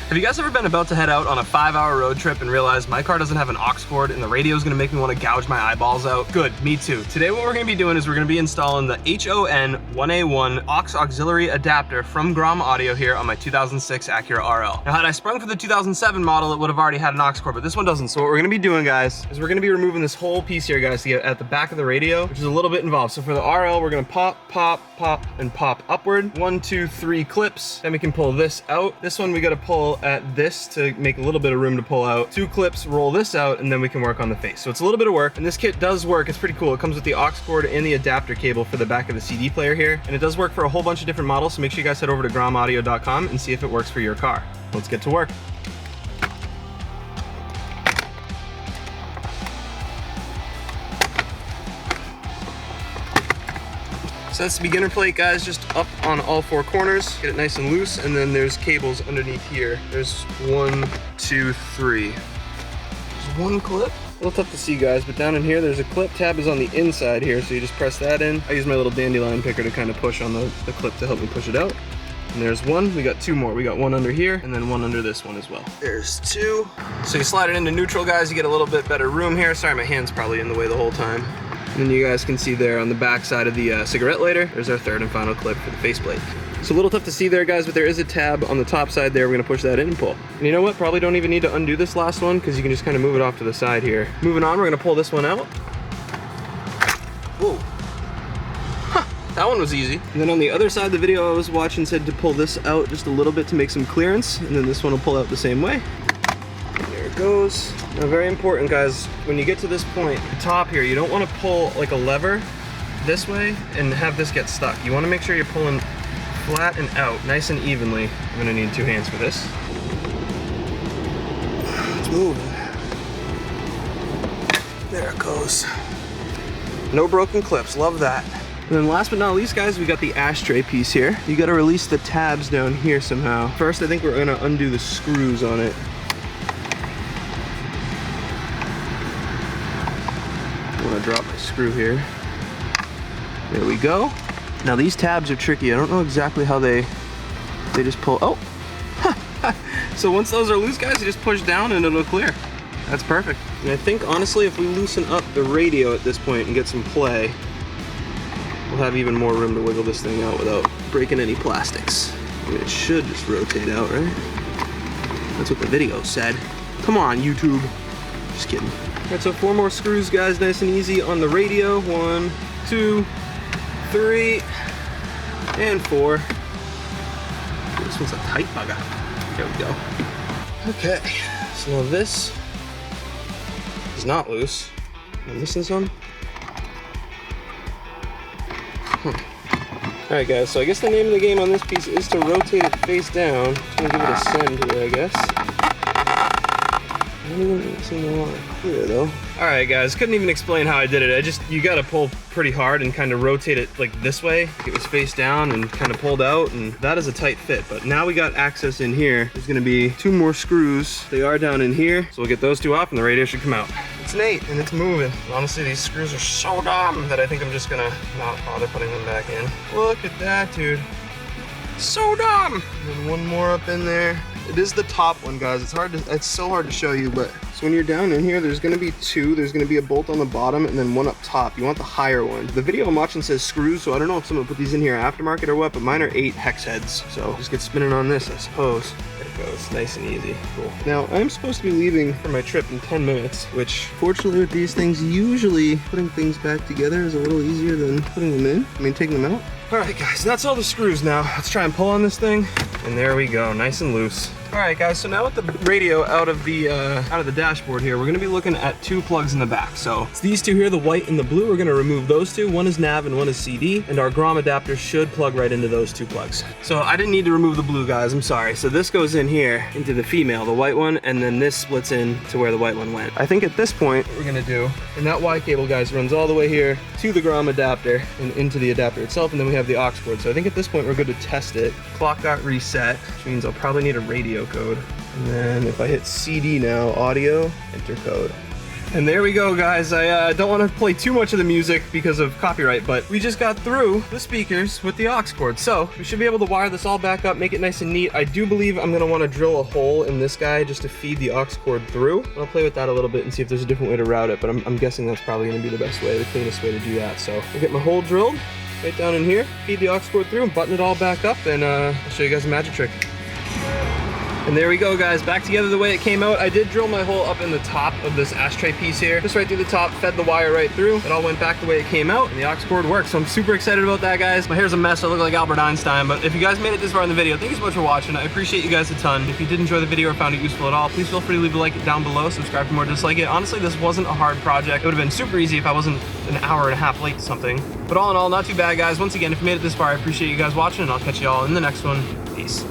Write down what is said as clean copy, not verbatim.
Have you guys ever been about to head out on a 5-hour road trip and realized my car doesn't have an aux cord and the radio is gonna make me want to gouge my eyeballs out? Good, me too. Today what we're gonna be doing is we're gonna be installing the HON1A1 aux auxiliary adapter from GROM Audio here on my 2006 Acura RL. Now had I sprung for the 2007 model, it would have already had an aux cord, but this one doesn't. So what we're gonna be doing, guys, is we're gonna be removing this whole piece here, guys, to get at the back of the radio, which is a little bit involved. So for the RL, we're gonna pop, pop, pop, and pop upward. 1, 2, 3 clips. Then we can pull this out. This one we gotta pull at this to make a little bit of room to pull out. 2 clips, roll this out, and then we can work on the face. So it's a little bit of work, and this kit does work. It's pretty cool. It comes with the aux cord and the adapter cable for the back of the CD player here, and it does work for a whole bunch of different models, so make sure you guys head over to gromaudio.com and see if it works for your car. Let's get to work. So that's the beginner plate, guys, just up on all 4 corners, get it nice and loose, and then there's cables underneath here. There's 1, 2, 3. There's 1 clip. A little tough to see, guys, but down in here there's a clip. Tab is on the inside here, so you just press that in. I use my little dandelion picker to kind of push on the clip to help me push it out. And there's 1, we got 2 more. We got 1 under here, and then 1 under this one as well. There's 2. So you slide it into neutral, guys, you get a little bit better room here. Sorry, my hand's probably in the way the whole time. And then you guys can see there on the back side of the cigarette lighter, there's our 3rd and final clip for the faceplate. It's a little tough to see there, guys, but there is a tab on the top side there. We're gonna push that in and pull. And you know what? Probably don't even need to undo this last one because you can just kind of move it off to the side here. Moving on, we're gonna pull this one out. Whoa. Huh, that one was easy. And then on the other side of the video I was watching said to pull this out just a little bit to make some clearance, and then this one will pull out the same way. There it goes. Now, very important, guys, when you get to this point, the top here, you don't want to pull like a lever this way and have this get stuck. You want to make sure you're pulling flat and out, nice and evenly. I'm gonna need 2 hands for this. It's moving. There it goes. No broken clips, love that. And then last but not least, guys, we got the ashtray piece here. You gotta release the tabs down here somehow. First, I think we're gonna undo the screws on it. I want to drop my screw here. There we go. Now these tabs are tricky. I don't know exactly how they just pull. Oh, so once those are loose, guys, you just push down and it'll clear. That's perfect. And I think honestly, if we loosen up the radio at this point and get some play, we'll have even more room to wiggle this thing out without breaking any plastics. I mean, it should just rotate out, right? That's what the video said. Come on, YouTube. Just kidding. All right, so 4 more screws, guys, nice and easy on the radio. 1, 2, 3, and 4. This one's a tight bugger. There we go. Okay, so now this is not loose. Am I missing some? All right, guys, so I guess the name of the game on this piece is to rotate it face down. Just gonna give it a send here, I guess. I don't even seem to want to clear though. All right, guys, couldn't even explain how I did it. You gotta pull pretty hard and kind of rotate it like this way. It was face down and kind of pulled out, and that is a tight fit. But now we got access in here. There's gonna be 2 more screws. They are down in here, so we'll get those 2 off and the radio should come out. It's neat and it's moving. Honestly, these screws are so dumb that I think I'm just gonna not bother putting them back in. Look at that, dude. So dumb. And 1 more up in there. It is the top one, guys. It's so hard to show you, but so when you're down in here, there's gonna be 2. There's gonna be a bolt on the bottom and then 1 up top. You want the higher one. The video I'm watching says screws, so I don't know if someone put these in here aftermarket or what, but mine are 8 hex heads. So just get spinning on this, I suppose. There it goes, nice and easy. Cool. Now, I'm supposed to be leaving for my trip in 10 minutes, which fortunately with these things, usually putting things back together is a little easier than putting them in. I mean, taking them out. All right, guys, that's all the screws now. Let's try and pull on this thing, and there we go, nice and loose. All right, guys, so now with the radio out of the dashboard here, we're gonna be looking at 2 plugs in the back. So it's these 2 here, the white and the blue. We're gonna remove those 2. One is nav and one is CD, and our GROM adapter should plug right into those 2 plugs. So I didn't need to remove the blue, guys, I'm sorry. So this goes in here into the female, the white one, and then this splits in to where the white one went. I think at this point, what we're gonna do, and that Y cable, guys, runs all the way here to the GROM adapter and into the adapter itself, and then we have the aux cord. So I think at this point, we're good to test it. Clock got reset, which means I'll probably need a radio code. And then if I hit CD now, audio, enter code. And there we go, guys. I don't want to play too much of the music because of copyright, but we just got through the speakers with the aux cord. So we should be able to wire this all back up, make it nice and neat. I do believe I'm going to want to drill a hole in this guy just to feed the aux cord through. I'll play with that a little bit and see if there's a different way to route it, but I'm guessing that's probably going to be the best way, the cleanest way to do that. So I'll get my hole drilled right down in here, feed the aux cord through, and button it all back up, and I'll show you guys a magic trick. And there we go, guys, back together the way it came out. I did drill my hole up in the top of this ashtray piece here, just right through the top, fed the wire right through. It all went back the way it came out, and the aux cord works. So I'm super excited about that, guys. My hair's a mess, so I look like Albert Einstein, but if you guys made it this far in the video, thank you so much for watching. I appreciate you guys a ton. If you did enjoy the video or found it useful at all, please feel free to leave a like down below, subscribe for more just like it. Honestly, this wasn't a hard project. It would have been super easy if I wasn't an hour and a half late to something. But all in all, not too bad, guys. Once again, if you made it this far, I appreciate you guys watching, and I'll catch you all in the next one. Peace.